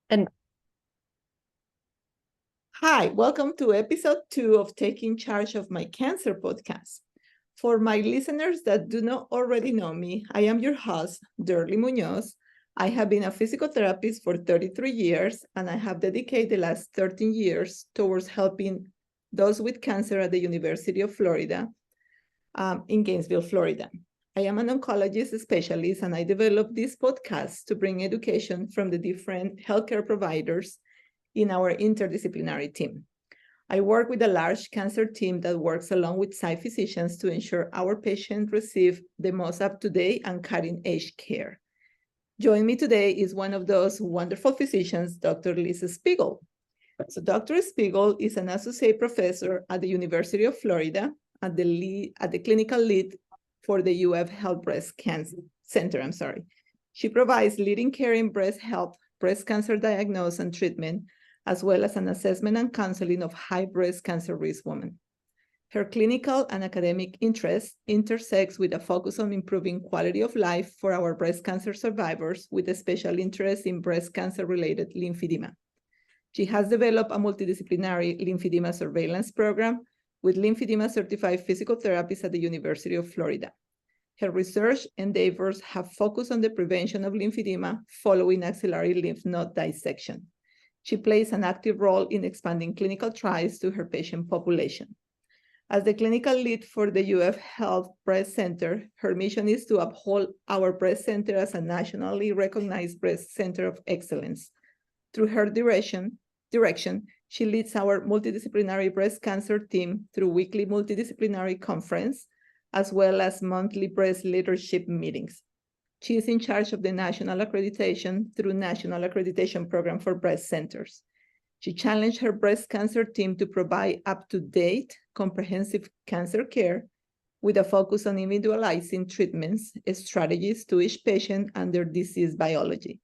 And hi, welcome to episode 2 of Taking Charge of My Cancer podcast. For my listeners that do not already know me, I am your host, Derly Munoz. I have been a physical therapist for 33 years, and I have dedicated the last 13 years towards helping those with cancer at the University of Florida in Gainesville, Florida. I am an oncologist specialist, and I developed this podcast to bring education from the different healthcare providers in our interdisciplinary team. I work with a large cancer team that works along with site physicians to ensure our patients receive the most up-to-date and cutting-edge care. Joining me today is one of those wonderful physicians, Dr. Lisa Spiguel. So Dr. Spiguel is an associate professor at the University of Florida at the clinical lead for the UF Health Breast Cancer Center. She provides leading care in breast health, breast cancer diagnosis and treatment, as well as an assessment and counseling of high breast cancer risk women. Her clinical and academic interest intersects with a focus on improving quality of life for our breast cancer survivors, with a special interest in breast cancer-related lymphedema. She has developed a multidisciplinary lymphedema surveillance program with lymphedema-certified physical therapists at the University of Florida. Her research endeavors have focused on the prevention of lymphedema following axillary lymph node dissection. She plays an active role in expanding clinical trials to her patient population. As the clinical lead for the UF Health Breast Center, her mission is to uphold our breast center as a nationally recognized breast center of excellence. Through her direction, she leads our multidisciplinary breast cancer team through weekly multidisciplinary conference, as well as monthly breast leadership meetings. She is in charge of the national accreditation through National Accreditation Program for Breast Centers. She challenged her breast cancer team to provide up-to-date, comprehensive cancer care with a focus on individualizing treatments, strategies to each patient and their disease biology.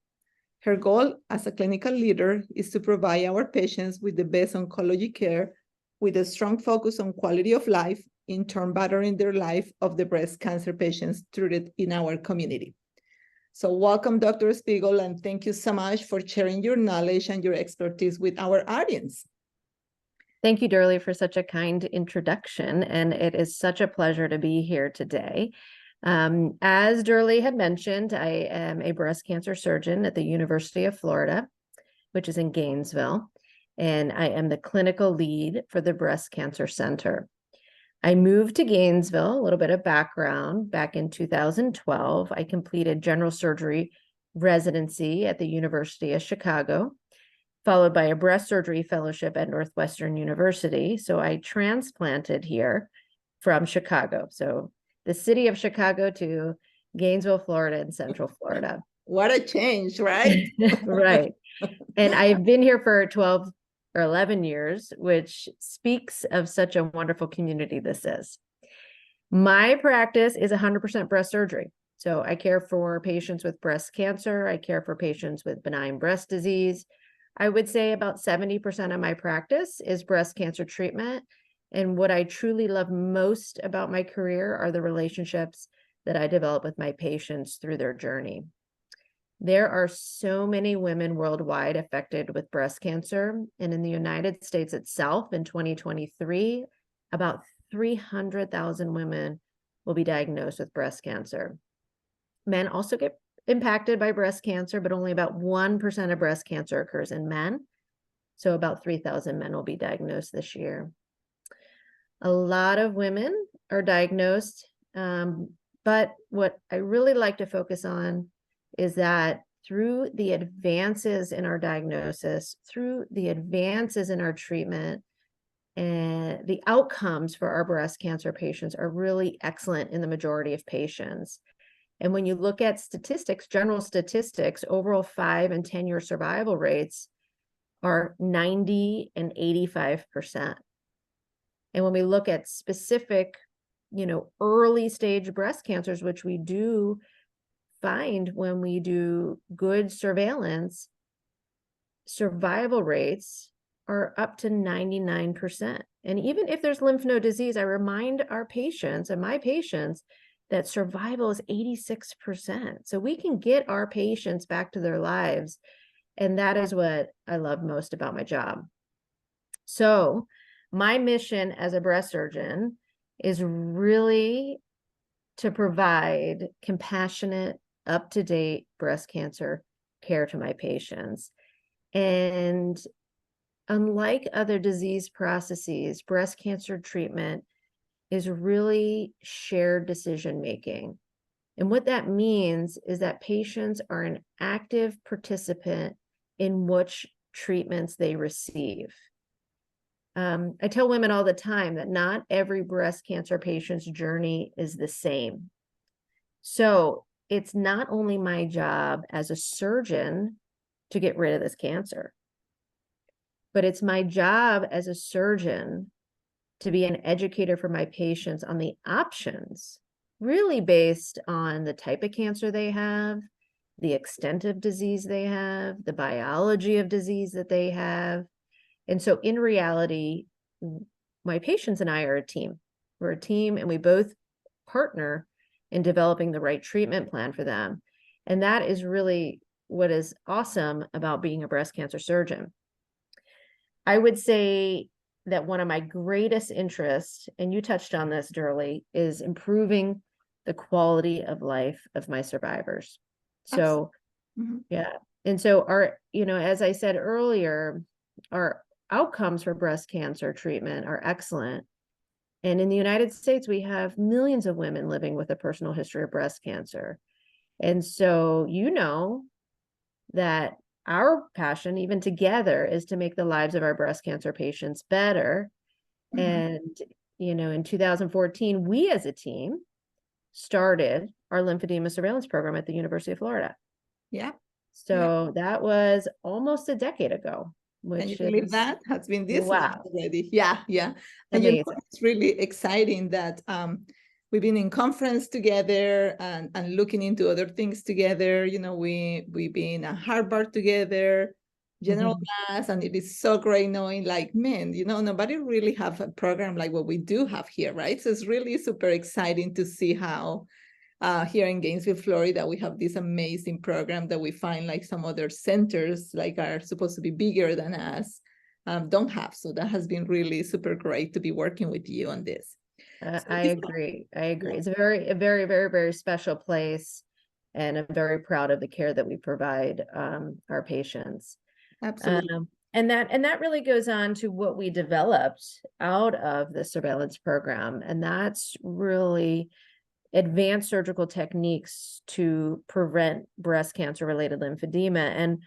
Her goal as a clinical leader is to provide our patients with the best oncology care with a strong focus on quality of life, in turn bettering their life of the breast cancer patients treated in our community. So welcome, Dr. Spiguel, and thank you so much for sharing your knowledge and your expertise with our audience. thank you, Derly, for such a kind introduction. And it is such a pleasure to be here today. As Derly had mentioned, I am a breast cancer surgeon at the University of Florida, which is in Gainesville, and I am the clinical lead for the Breast Cancer Center. I moved to Gainesville, a little bit of background, back in 2012. I completed general surgery residency at the University of Chicago, followed by a breast surgery fellowship at Northwestern University. So I transplanted here from Chicago. So the city of Chicago to Gainesville, Florida, and Central Florida. What a change, right? Right. And I've been here for 12 or 11 years, which speaks of such a wonderful community this is. My practice is 100% breast surgery. So I care for patients with breast cancer. I care for patients with benign breast disease. I would say about 70% of my practice is breast cancer treatment. And what I truly love most about my career are the relationships that I develop with my patients through their journey. There are so many women worldwide affected with breast cancer. And in the United States itself, in 2023, about 300,000 women will be diagnosed with breast cancer. Men also get impacted by breast cancer, but only about 1% of breast cancer occurs in men. So about 3,000 men will be diagnosed this year. A lot of women are diagnosed, but what I really like to focus on is that through the advances in our diagnosis, through the advances in our treatment, and the outcomes for our breast cancer patients are really excellent in the majority of patients. And when you look at statistics, general statistics, overall 5 and 10-year survival rates are 90 and 85%. And when we look at specific, early stage breast cancers, which we do find when we do good surveillance, survival rates are up to 99%. And even if there's lymph node disease, I remind our patients and my patients that survival is 86%. So we can get our patients back to their lives And that is what I love most about my job. So my mission as a breast surgeon is really to provide compassionate, up-to-date breast cancer care to my patients. And unlike other disease processes, breast cancer treatment is really shared decision making. And what that means is that patients are an active participant in which treatments they receive. I tell women all the time that not every breast cancer patient's journey is the same. So it's not only my job as a surgeon to get rid of this cancer, but it's my job as a surgeon to be an educator for my patients on the options, really based on the type of cancer they have, the extent of disease they have, the biology of disease that they have. And so in reality, my patients and I are a team. We're a team, and we both partner in developing the right treatment plan for them. And that is really what is awesome about being a breast cancer surgeon. I would say that one of my greatest interests, and you touched on this, Durley, is improving the quality of life of my survivors. So, yeah. And so as I said earlier, our outcomes for breast cancer treatment are excellent. And in the United States, we have millions of women living with a personal history of breast cancer. And so, that our passion, even together, is to make the lives of our breast cancer patients better. And, in 2014, we as a team started our lymphedema surveillance program at the University of Florida. Yeah. So that was almost a decade ago. Can you believe that has been this long already? Yeah. And it's really exciting that we've been in conference together and looking into other things together. We've been at Harvard together, general mass, and it is so great knowing, like, man, nobody really have a program like what we do have here, right? So it's really super exciting to see how here in Gainesville, Florida, we have this amazing program that we find like some other centers like are supposed to be bigger than us don't have. So that has been really super great to be working with you on this. I agree. It's a very, very, very special place, and I'm very proud of the care that we provide our patients. Absolutely. And that really goes on to what we developed out of the surveillance program, and that's really advanced surgical techniques to prevent breast cancer related lymphedema. And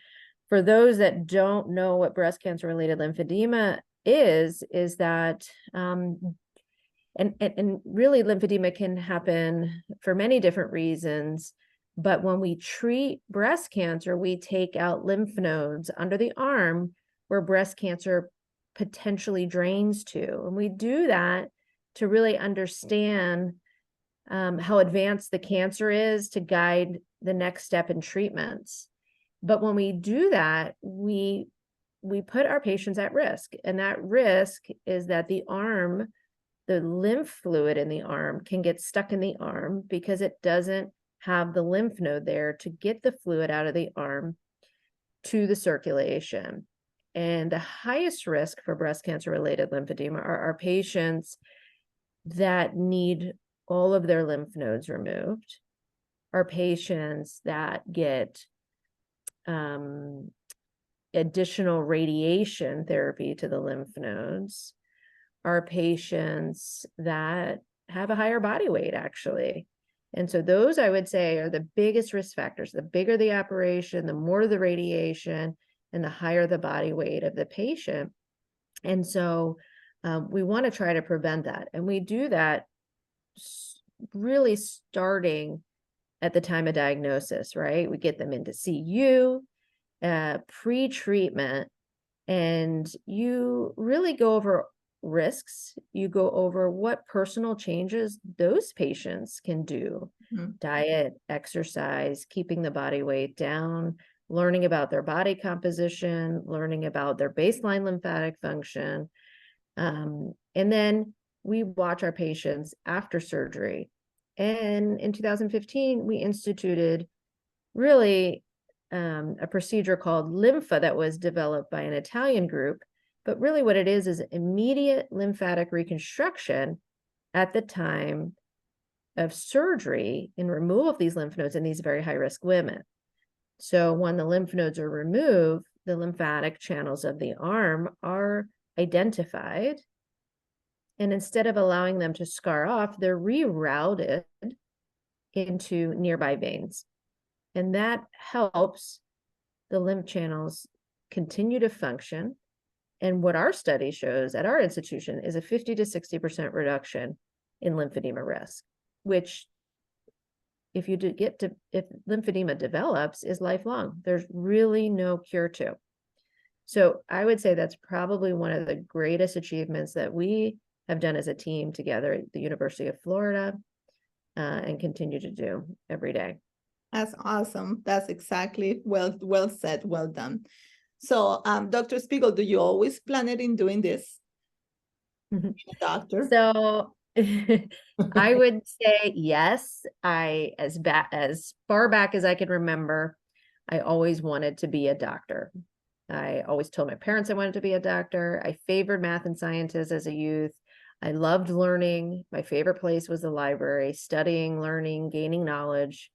for those that don't know what breast cancer related lymphedema is that and really lymphedema can happen for many different reasons. But when we treat breast cancer, we take out lymph nodes under the arm where breast cancer potentially drains to. And we do that to really understand how advanced the cancer is to guide the next step in treatments. But when we do that, we put our patients at risk. And that risk is that the lymph fluid in the arm can get stuck in the arm because it doesn't have the lymph node there to get the fluid out of the arm to the circulation. And the highest risk for breast cancer related lymphedema are our patients that need all of their lymph nodes removed, are patients that get additional radiation therapy to the lymph nodes, are patients that have a higher body weight, actually. And so those, I would say, are the biggest risk factors. The bigger the operation, the more the radiation, and the higher the body weight of the patient. And so we want to try to prevent that. And we do that really starting at the time of diagnosis, right? We get them into CU, pre-treatment, and you really go over risks. You go over what personal changes those patients can do. Diet, exercise, keeping the body weight down, learning about their body composition, learning about their baseline lymphatic function. And then we watch our patients after surgery. And in 2015, we instituted really a procedure called lymph that was developed by an Italian group. But really what it is immediate lymphatic reconstruction at the time of surgery in removal of these lymph nodes in these very high-risk women. So when the lymph nodes are removed, the lymphatic channels of the arm are identified. And instead of allowing them to scar off, they're rerouted into nearby veins. And that helps the lymph channels continue to function. And what our study shows at our institution is a 50 to 60% reduction in lymphedema risk, which if lymphedema develops, is lifelong. There's really no cure to. So I would say that's probably one of the greatest achievements that we have done as a team together at the University of Florida, and continue to do every day. That's awesome. That's exactly well said. Well done. So, Dr. Spiguel, do you always plan it in doing this? Being a doctor? So I would say yes. As far back as I can remember, I always wanted to be a doctor. I always told my parents I wanted to be a doctor. I favored math and sciences as a youth. I loved learning. My favorite place was the library, studying, learning, gaining knowledge.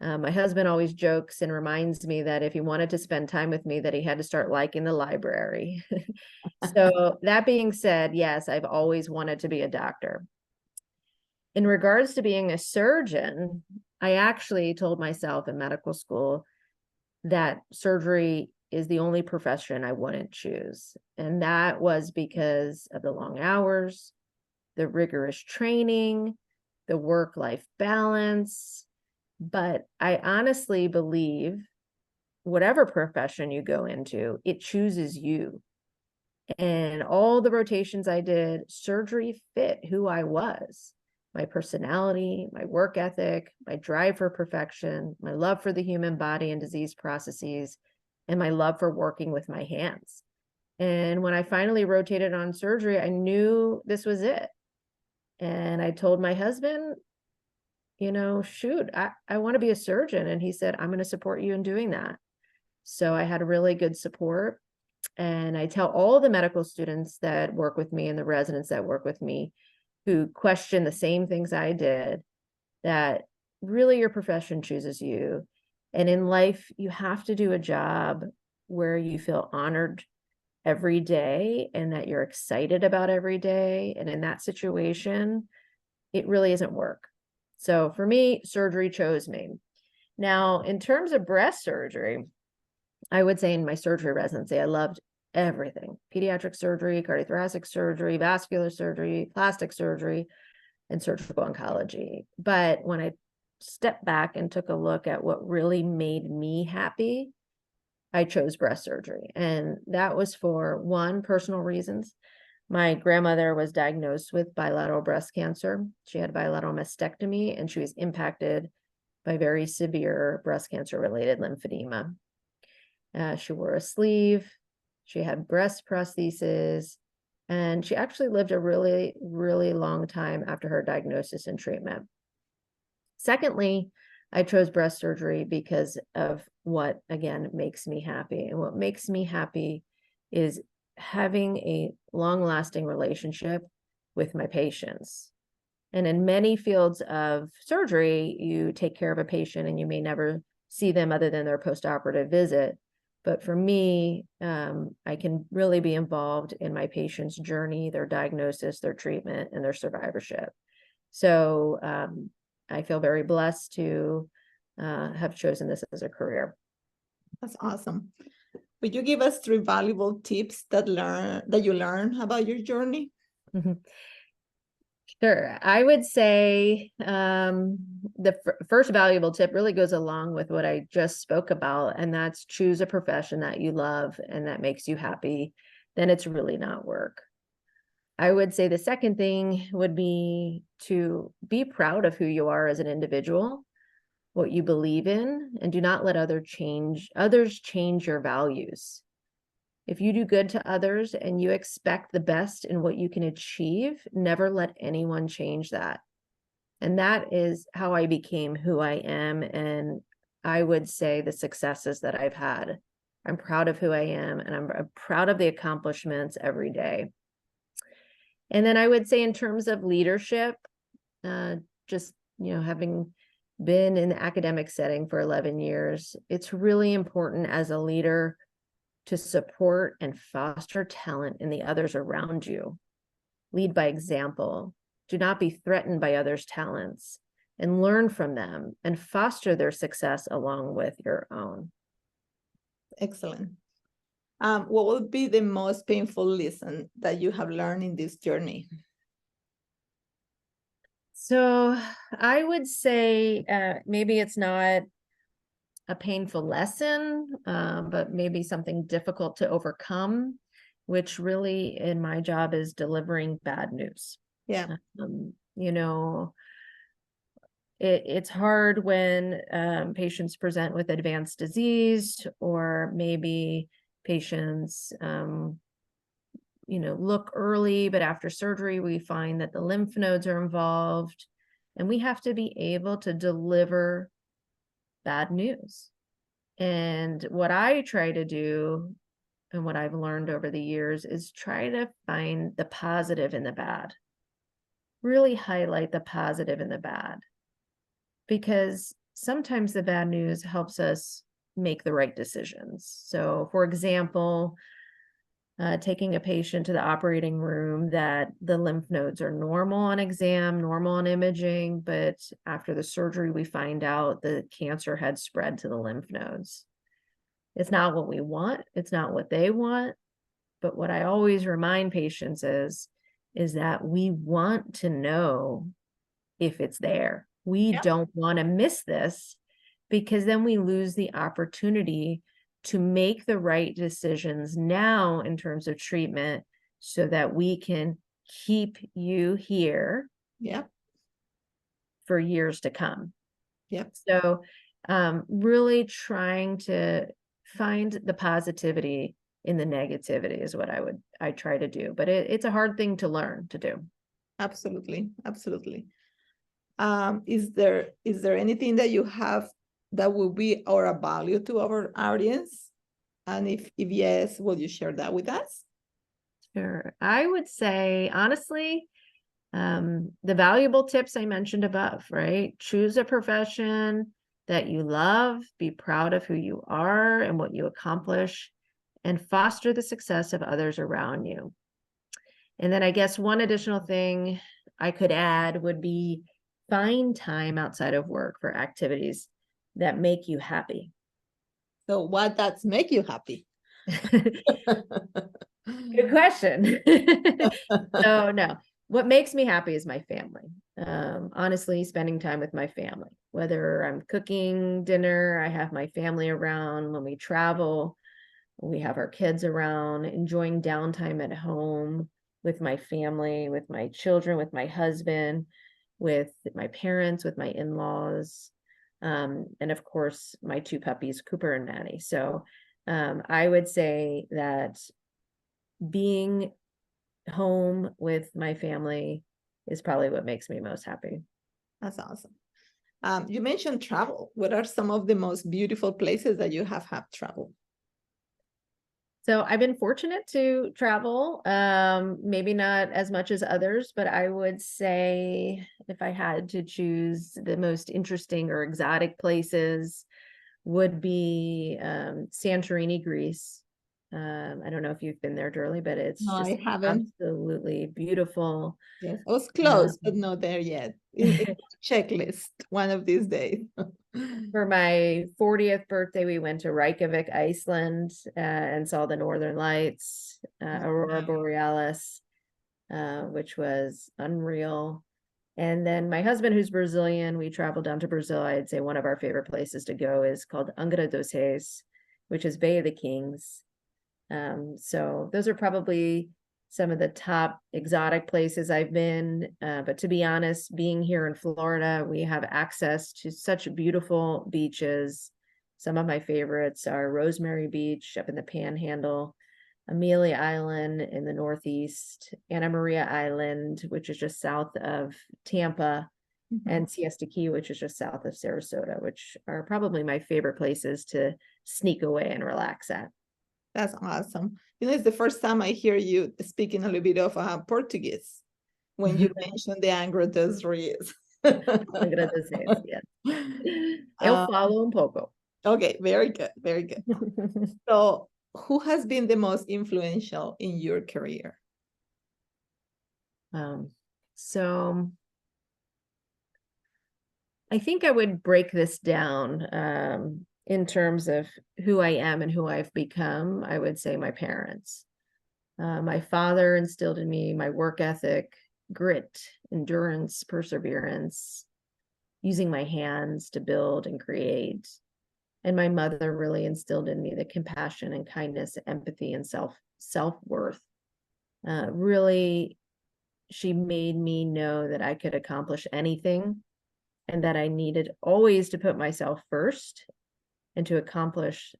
My husband always jokes and reminds me that if he wanted to spend time with me, that he had to start liking the library. So that being said, yes, I've always wanted to be a doctor. In regards to being a surgeon, I actually told myself in medical school that surgery is the only profession I wouldn't choose. And that was because of the long hours, the rigorous training, the work-life balance. But I honestly believe whatever profession you go into, it chooses you. And all the rotations I did, surgery fit who I was, my personality, my work ethic, my drive for perfection, my love for the human body and disease processes, and my love for working with my hands. And when I finally rotated on surgery, I knew this was it. And I told my husband, shoot, I want to be a surgeon. And he said, I'm going to support you in doing that. So I had a really good support. And I tell all the medical students that work with me and the residents that work with me who question the same things I did, that really your profession chooses you. And in life, you have to do a job where you feel honored every day and that you're excited about every day. And in that situation, it really isn't work. So for me, surgery chose me. Now, in terms of breast surgery, I would say in my surgery residency, I loved everything: pediatric surgery, cardiothoracic surgery, vascular surgery, plastic surgery, and surgical oncology. But when I stepped back and took a look at what really made me happy, I chose breast surgery. And that was for one, personal reasons. My grandmother was diagnosed with bilateral breast cancer. She had bilateral mastectomy, and she was impacted by very severe breast cancer related lymphedema. She wore a sleeve, she had breast prosthesis, and she actually lived a really, really long time after her diagnosis and treatment. Secondly, I chose breast surgery because of what, again, makes me happy. And what makes me happy is having a long-lasting relationship with my patients. And in many fields of surgery, you take care of a patient and you may never see them other than their post-operative visit. But for me, I can really be involved in my patient's journey, their diagnosis, their treatment, and their survivorship. So I feel very blessed to have chosen this as a career. That's awesome. Would you give us 3 valuable tips that you learned about your journey? Mm-hmm. Sure. I would say the first valuable tip really goes along with what I just spoke about, and that's choose a profession that you love and that makes you happy. Then it's really not work. I would say the second thing would be to be proud of who you are as an individual, what you believe in, and do not let others change your values. If you do good to others and you expect the best in what you can achieve, never let anyone change that. And that is how I became who I am. And I would say the successes that I've had. I'm proud of who I am, and I'm proud of the accomplishments every day. And then I would say in terms of leadership, just, having been in the academic setting for 11 years, it's really important as a leader to support and foster talent in the others around you. Lead by example. Do not be threatened by others' talents, and learn from them and foster their success along with your own. Excellent. What would be the most painful lesson that you have learned in this journey? So I would say maybe it's not a painful lesson, but maybe something difficult to overcome, which really in my job is delivering bad news. Yeah. It's hard when patients present with advanced disease, or maybe patients look early, but after surgery, we find that the lymph nodes are involved, and we have to be able to deliver bad news. And what I try to do, and what I've learned over the years, is try to find the positive in the bad, really highlight the positive in the bad, because sometimes the bad news helps us make the right decisions. So, for example, taking a patient to the operating room that the lymph nodes are normal on exam, normal on imaging, but after the surgery, we find out the cancer had spread to the lymph nodes. It's not what we want. It's not what they want. But what I always remind patients is that we want to know if it's there. We don't want to miss this, because then we lose the opportunity to make the right decisions now in terms of treatment, so that we can keep you here for years to come. So really trying to find the positivity in the negativity is what I try to do. But it's a hard thing to learn to do. Absolutely. Is there anything that you have that will be our value to our audience? And if yes, will you share that with us? Sure. I would say, honestly, the valuable tips I mentioned above, right? Choose a profession that you love, be proud of who you are and what you accomplish, and foster the success of others around you. And then I guess one additional thing I could add would be find time outside of work for activities that make you happy. So what does make you happy? Good question. So no, what makes me happy is my family. Honestly, spending time with my family, whether I'm cooking dinner, I have my family around. When we travel, we have our kids around, enjoying downtime at home with my family, with my children, with my husband, with my parents, with my in-laws, and of course, my two puppies, Cooper and Maddie. So I would say that being home with my family is probably what makes me most happy. That's awesome. You mentioned travel. What are some of the most beautiful places that you have had travel? So I've been fortunate to travel, maybe not as much as others, but I would say if I had to choose, the most interesting or exotic places would be Santorini, Greece. I don't know if you've been there, Durley, but it's No, just I haven't. absolutely beautiful. Yes, I was close, but not there yet. In checklist one of these days. For my 40th birthday, we went to Reykjavik, Iceland, and saw the Northern Lights, Aurora Borealis, which was unreal. And then my husband, who's Brazilian, we traveled down to Brazil. I'd say one of our favorite places to go is called Angra dos Reis, which is Bay of the Kings. So those are probably some of the top exotic places I've been. But to be honest, being here in Florida, we have access to such beautiful beaches. Some of my favorites are Rosemary Beach up in the Panhandle, Amelia Island in the Northeast, Anna Maria Island, which is just south of Tampa, and Siesta Key, which is just south of Sarasota, which are probably my favorite places to sneak away and relax at. That's awesome. It's the first time I hear you speaking a little bit of Portuguese when you mentioned the agrodosaries. Agradecer, yes. Eu falo pouco. Okay, very good, very good. So, who has been the most influential in your career? So I think I would break this down in terms of who I am and who I've become. I would say my parents. My father instilled in me my work ethic, grit, endurance, perseverance, using my hands to build and create. And my mother really instilled in me the compassion and kindness, empathy, and self-worth. Really, she made me know that I could accomplish anything and that I needed always to put myself first and to accomplish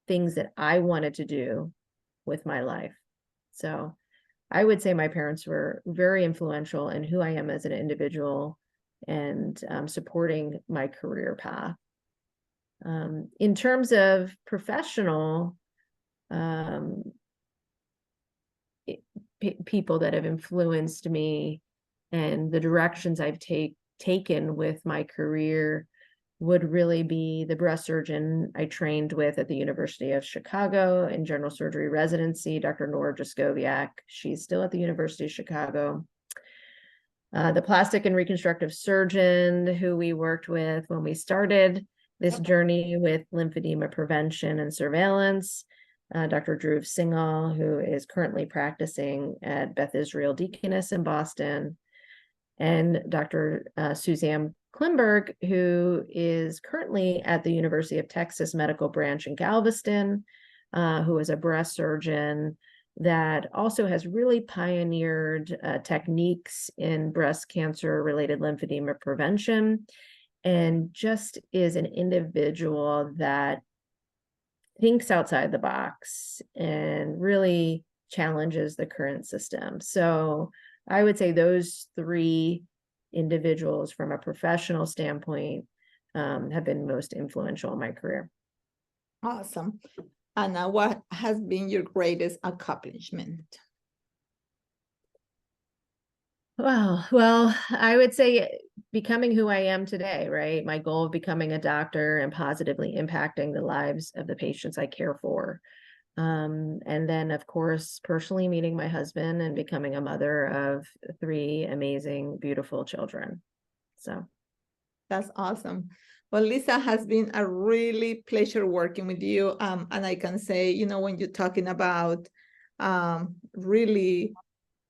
things that I wanted to do with my life. So I would say my parents were very influential in who I am as an individual and supporting my career path. In terms of professional people that have influenced me and the directions I've taken with my career would really be the breast surgeon I trained with at the University of Chicago in general surgery residency, Dr. Nora Jaskowiak. She's still at the University of Chicago. The plastic and reconstructive surgeon who we worked with when we started this journey with lymphedema prevention and surveillance, Dr. Dhruv Singhal, who is currently practicing at Beth Israel Deaconess in Boston, and Dr. Suzanne Klimberg, who is currently at the University of Texas Medical Branch in Galveston, who is a breast surgeon that also has really pioneered techniques in breast cancer-related lymphedema prevention, and just is an individual that thinks outside the box and really challenges the current system. So I would say those three individuals from a professional standpoint have been most influential in my career. Awesome. And what has been your greatest accomplishment? Well, I would say becoming who I am today, right? My goal of becoming a doctor and positively impacting the lives of the patients I care for. And then, of course, personally meeting my husband and becoming a mother of 3 amazing, beautiful children. So that's awesome. Well, Lisa, has been a really pleasure working with you. And I can say, when you're talking about really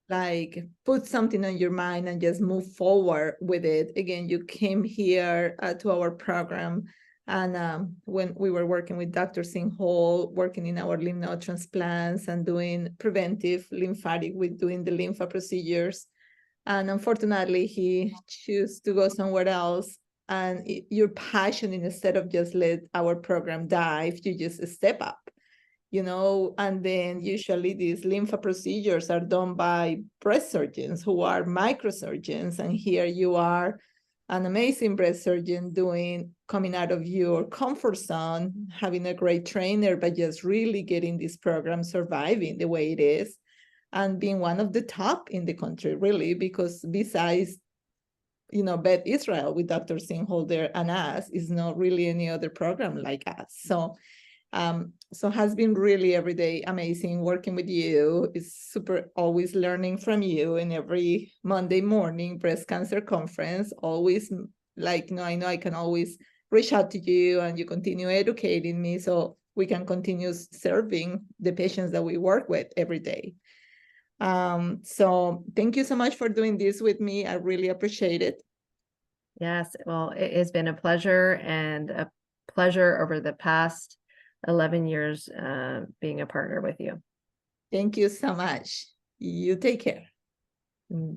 like put something on your mind and just move forward with it. Again, you came here to our program, and when we were working with Dr. Singhal, working in our lymph node transplants and doing preventive lymphatic with doing the lymph procedures. And unfortunately, he chose to go somewhere else. And your passion, instead of just let our program die, you just step up. And then usually these lymph procedures are done by breast surgeons who are microsurgeons. And here you are, an amazing breast surgeon coming out of your comfort zone, having a great trainer, but just really getting this program surviving the way it is and being one of the top in the country, really, because besides, Beth Israel with Dr. Singhal there and us, is not really any other program like us. So has been really every day amazing working with you. It's super, always learning from you in every Monday morning breast cancer conference. Always I know I can always reach out to you and you continue educating me so we can continue serving the patients that we work with every day. So thank you so much for doing this with me. I really appreciate it. Yes, well, it has been a pleasure over the past 11 years being a partner with you. Thank you so much. You take care. Bye.